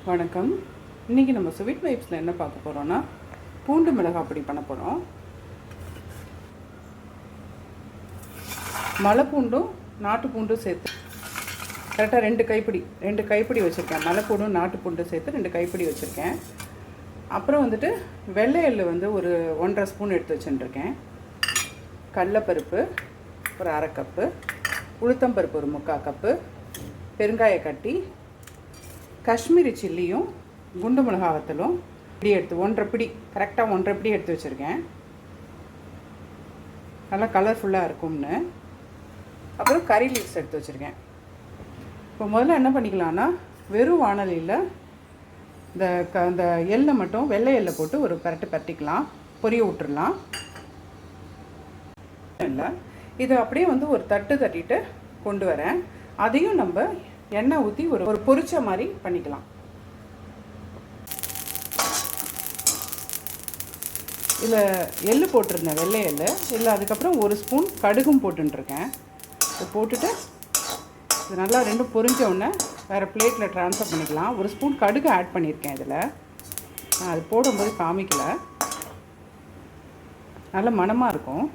வணக்கம். இன்றைக்கி நம்ம ஸ்வீட் வைப்ஸில் என்ன பார்க்க போகிறோன்னா, பூண்டு மிளகாய் பொடி பண்ண போகிறோம். மலை பூண்டும் நாட்டு பூண்டும் சேர்த்து கரெக்டாக ரெண்டு கைப்பிடி வச்சுருக்கேன். மலை பூண்டும் நாட்டு பூண்டும் சேர்த்து 2 கைப்பிடி வச்சுருக்கேன். அப்புறம் வந்துட்டு வெள்ளை எள்ளு ஒரு 1.5 ஸ்பூன் எடுத்து வச்சுட்டுருக்கேன். கடலைப்பருப்பு ஒரு 1/2 கப்பு, உளுத்தம்பருப்பு ஒரு 3/4 கப்பு, பெருங்காய கட்டி, காஷ்மீரி சில்லியும் குண்டு மிளகாய் வத்தலும் இப்படி எடுத்து 1.5 பிடி, கரெக்டாக 1.5 பிடி எடுத்து வச்சுருக்கேன். நல்லா கலர்ஃபுல்லாக இருக்கும்னு. அப்புறம் கறி லீவ்ஸ் எடுத்து வச்சுருக்கேன். இப்போ முதல்ல என்ன பண்ணிக்கலான்னா, வெறும் வாணலியில் இந்த எள்ளை மட்டும் வெள்ளை எள்ளை போட்டு ஒரு பரட்டிக்கலாம், பொரிய விட்டுடலாம். இல்லை, இதை அப்படியே ஒரு தட்டு தட்டிட்டு கொண்டு வரேன். அதையும் நம்ம எண்ணெய் ஊற்றி ஒரு பொரிச்ச மாதிரி பண்ணிக்கலாம். இதில் எள்ளு போட்டிருந்தேன், வெள்ளை எள்ளு. இல்லை, அதுக்கப்புறம் 1 ஸ்பூன் கடுகும் போட்டுருக்கேன். இதை போட்டுட்டு இது நல்லா ரெண்டும் பொரிஞ்ச உடனே வேறு பிளேட்டில் ட்ரான்ஸ்ஃபர் பண்ணிக்கலாம். 1 ஸ்பூன் கடுகு ஆட் பண்ணியிருக்கேன் இதில். நான் அது போடும்போது காமிக்கலை. நல்ல மணமாக இருக்கும்.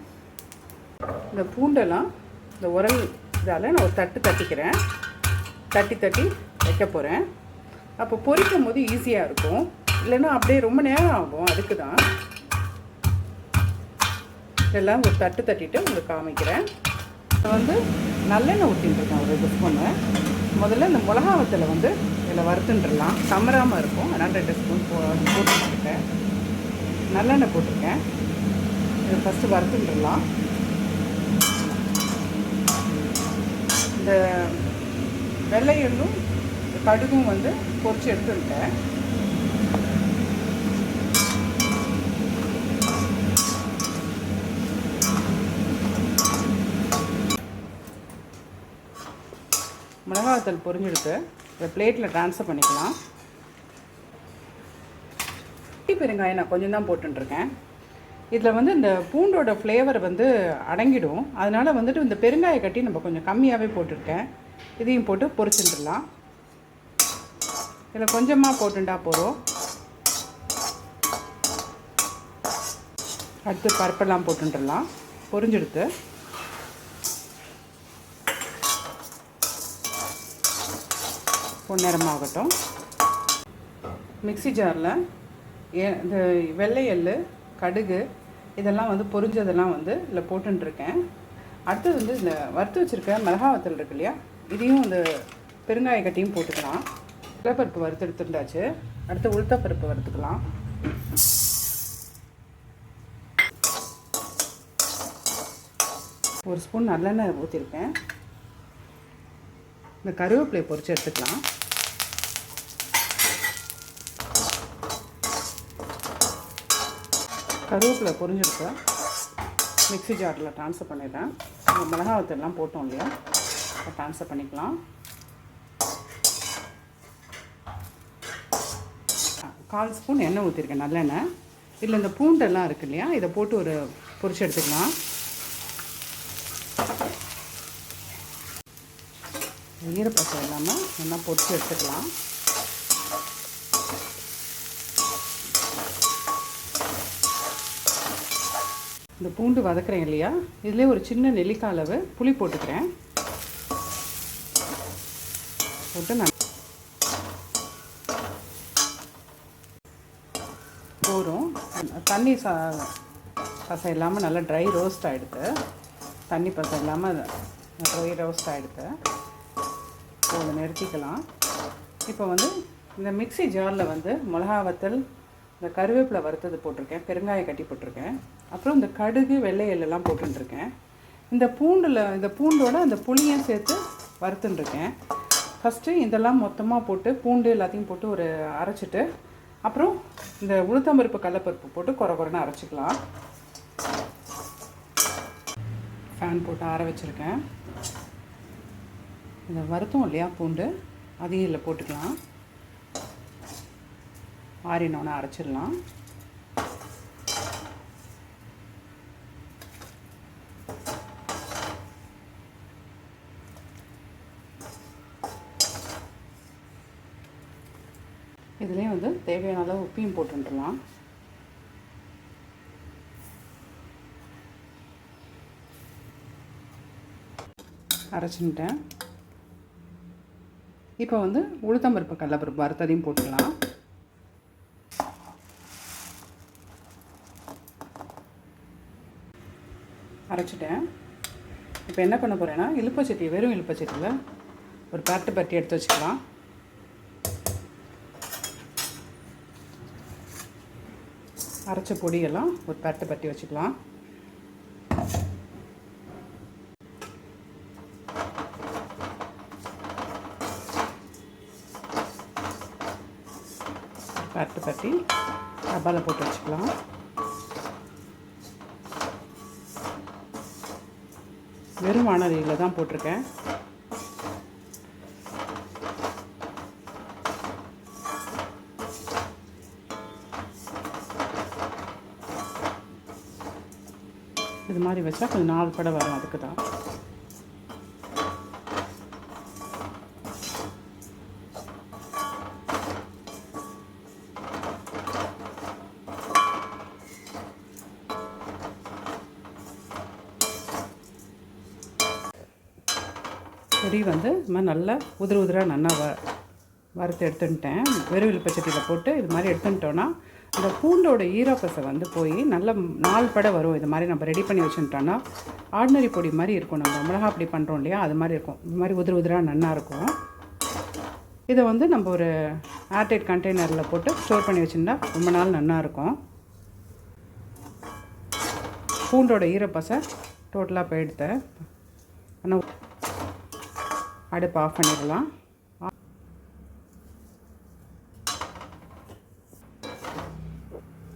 இந்த பூண்டெல்லாம் இந்த உரல் இதால் நான் ஒரு தட்டு தட்டிக்கிறேன். தட்டி வைக்க போகிறேன். அப்போ பொரிக்கும் போது ஈஸியாக இருக்கும். இல்லைன்னா அப்படியே ரொம்ப நேரம் ஆகும். அதுக்கு தான் இதெல்லாம் ஒரு தட்டு தட்டிட்டு உங்களுக்கு காமிக்கிறேன். நல்லெண்ணெய் ஊற்றிட்டுருக்கேன் ஒரு 2 ஸ்பூனு. முதல்ல இந்த மிளகா வத்தலை இதில் வறுத்துட்டுடலாம், சமராமல் இருக்கும். அதனால் 2 ஸ்பூன் போட்டுருக்கேன். நல்லெண்ணெய் போட்டிருக்கேன். இதை ஃபஸ்ட்டு வறுத்துட்டுடலாம். இந்த வெள்ளை எள்ளும் கடுகும் பொரிச்சு எடுத்துட்டேன். மிளகாத்தூள் பொரிஞ்செடுத்து இந்த பிளேட்டில் ட்ரான்ஸ்ஃபர் பண்ணிக்கலாம். பெருங்காயம் நான் கொஞ்சம் தான் போட்டுருக்கேன். இதில் இந்த பூண்டோட ஃப்ளேவர் அடங்கிடும். அதனால் இந்த பெருங்காய கட்டி நம்ம கொஞ்சம் கம்மியாகவே போட்டிருக்கேன். இதையும் போட்டு பொரிச்சுட்டுடலாம். இதில் கொஞ்சமாக போட்டுட்டா போதும். அடுத்து பருப்பெல்லாம் போட்டுடலாம். பொரிஞ்செடுத்து பொன்னிறமாகட்டும். மிக்ஸி ஜாரில் இந்த வெள்ளை எள்ளு, கடுகு இதெல்லாம் பொரிஞ்சதெல்லாம் இதில் போட்டுருக்கேன். அடுத்தது இந்த வறுத்து வச்சுருக்க மிளகாய் வத்தல் இருக்கு இல்லையா, இதையும் இந்த பெருங்காய கட்டியும் போட்டுக்கலாம். கடலைப்பருப்பு வறுத்து எடுத்துட்டாச்சு. அடுத்து உளுத்தப்பருப்பு வறுத்துக்கலாம். ஒரு ஸ்பூன் நல்லெண்ணெய் ஊற்றிருக்கேன். இந்த கருவேப்பிலையை பொரித்து எடுத்துக்கலாம். கருவேப்பிலை பொரிஞ்செடுக்க மிக்ஸி ஜாரில் ட்ரான்ஸ்ஃபர் பண்ணிடுறேன். மிளகாய் வத்தல்லாம் போட்டோம் இல்லையா, அதை ட்ரான்ஸ்ஃபர் பண்ணிக்கலாம். 1/4 ஸ்பூன் எண்ணெய் ஊற்றிருக்கேன், நல்லெண்ணெய். இதில் இந்த பூண்டெல்லாம் இருக்குது இல்லையா, இதை போட்டு ஒரு பொரிச்சு எடுத்துக்கலாம். ஈரப்பசம் இல்லாமல் நல்லா பொரிச்சு எடுத்துக்கலாம். இந்த பூண்டு வதக்குறேன் இல்லையா, இதிலே ஒரு சின்ன நெல்லிக்காய் அளவு புளி போட்டுக்கிறேன். போட்டு நான் போகிறோம். தண்ணி பசை இல்லாமல் நல்லா ட்ரை ரோஸ்ட் ஆகிடுது. தண்ணி பசை இல்லாமல் ட்ரை ரோஸ்ட் ஆகிடுது. அதை நிறுத்திக்கலாம். இப்போ இந்த மிக்ஸி ஜாரில் மிளகா வத்தல், இந்த கருவேப்பிலை வறுத்தது போட்டிருக்கேன், பெருங்காய கட்டி போட்டிருக்கேன், அப்புறம் இந்த கடுகு வெள்ளை எள்ளெல்லாம் போட்டுருக்கேன். இந்த பூண்டோட அந்த புளியும் சேர்த்து வறுத்துட்டுருக்கேன். ஃபஸ்ட்டு இதெல்லாம் மொத்தமாக போட்டு பூண்டு எல்லாத்தையும் போட்டு ஒரு அரைச்சிட்டு, அப்புறம் இந்த உளுத்தம்பருப்பு கடலைப்பருப்பு போட்டு குறைன்னு அரைச்சிக்கலாம். ஃபேன் போட்டு ஆற வச்சுருக்கேன். இந்த வறுத்தோம் இல்லையா பூண்டு, அதையும் இதில் போட்டுக்கலாம். ஆறினோன்னு அரைச்சிடலாம். இதுலேயும் வந்து தேவையான அளவு உப்பையும் போட்டுடலாம். அரைச்சிட்டேன். இப்போ வந்து உளுத்தம்பருப்பு கடலைப்பருப்பு வறுத்ததையும் போட்டுடலாம். அரைச்சிட்டேன். இப்போ என்ன பண்ண போகிறேன்னா இலுப்பச்சட்டி, வெறும் இலுப்பச்சட்டியில் ஒரு பரட்டி எடுத்து வச்சுக்கலாம். அரைச்ச பொடியெல்லாம் ஒரு பரட்டி வச்சுக்கலாம். பரட்டி டப்பாவில் போட்டு வச்சுக்கலாம். வெறும் வானலியில் தான் போட்டிருக்கேன். இது மாதிரி வச்சா கொஞ்சம் 4 படை வரும். அதுக்கு தான் பொடி வந்து இது மாதிரி நல்லா உதிராக நல்லா வறுத்து எடுத்துட்டேன். வெறும் இலுப்பச்சட்டியில் போட்டு இது மாதிரி எடுத்துட்டோன்னா அந்த பூண்டோட ஈரப்பசை வந்து போய் நல்ல 4 படை வரும். இது மாதிரி நம்ம ரெடி பண்ணி வச்சுட்டோன்னா ஆர்டினரி பொடி மாதிரி இருக்கும். நம்ம மிளகா அப்படி பண்ணுறோம் இல்லையா, அது மாதிரி இருக்கும். இது மாதிரி உதிராக நல்லா இருக்கும். இதை வந்து நம்ம ஒரு ஏர்டைட் கண்டெய்னரில் போட்டு ஸ்டோர் பண்ணி வச்சுருந்தா ரொம்ப நாள் நல்லா இருக்கும். பூண்டோட ஈரப்பசை டோட்டலாக போயிடுத்தேன். ஆனால் அடுப்பு ஆஃப் பண்ணிடலாம்.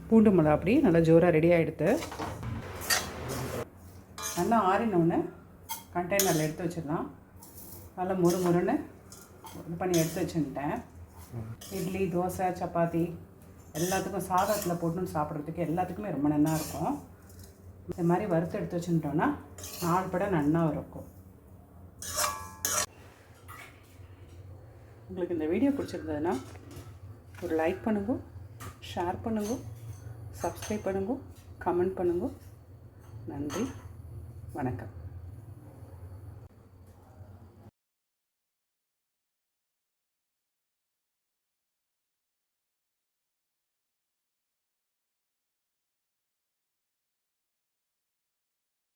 பூண்டு மிளகா அப்படி நல்லா ஜோராக ரெடி ஆகிடுது. நல்லா ஆறினோன்னு கண்டெய்னரில் எடுத்து வச்சிடலாம். நல்லா முறுன்னு இது பண்ணி எடுத்து வச்சுட்டேன். இட்லி, தோசை, சப்பாத்தி எல்லாத்துக்கும் சாதத்தில் போட்டுன்னு சாப்பிட்றதுக்கு எல்லாத்துக்குமே ரொம்ப நல்லா இருக்கும். இந்த மாதிரி வறுத்து எடுத்து வச்சுட்டோன்னா 4 படை நல்லா இருக்கும். உங்களுக்கு இந்த வீடியோ பிடிச்சிருந்ததுன்னா ஒரு லைக் பண்ணுங்க, ஷேர் பண்ணுங்க, சப்ஸ்கிரைப் பண்ணுங்க, கமெண்ட் பண்ணுங்க. நன்றி, வணக்கம்.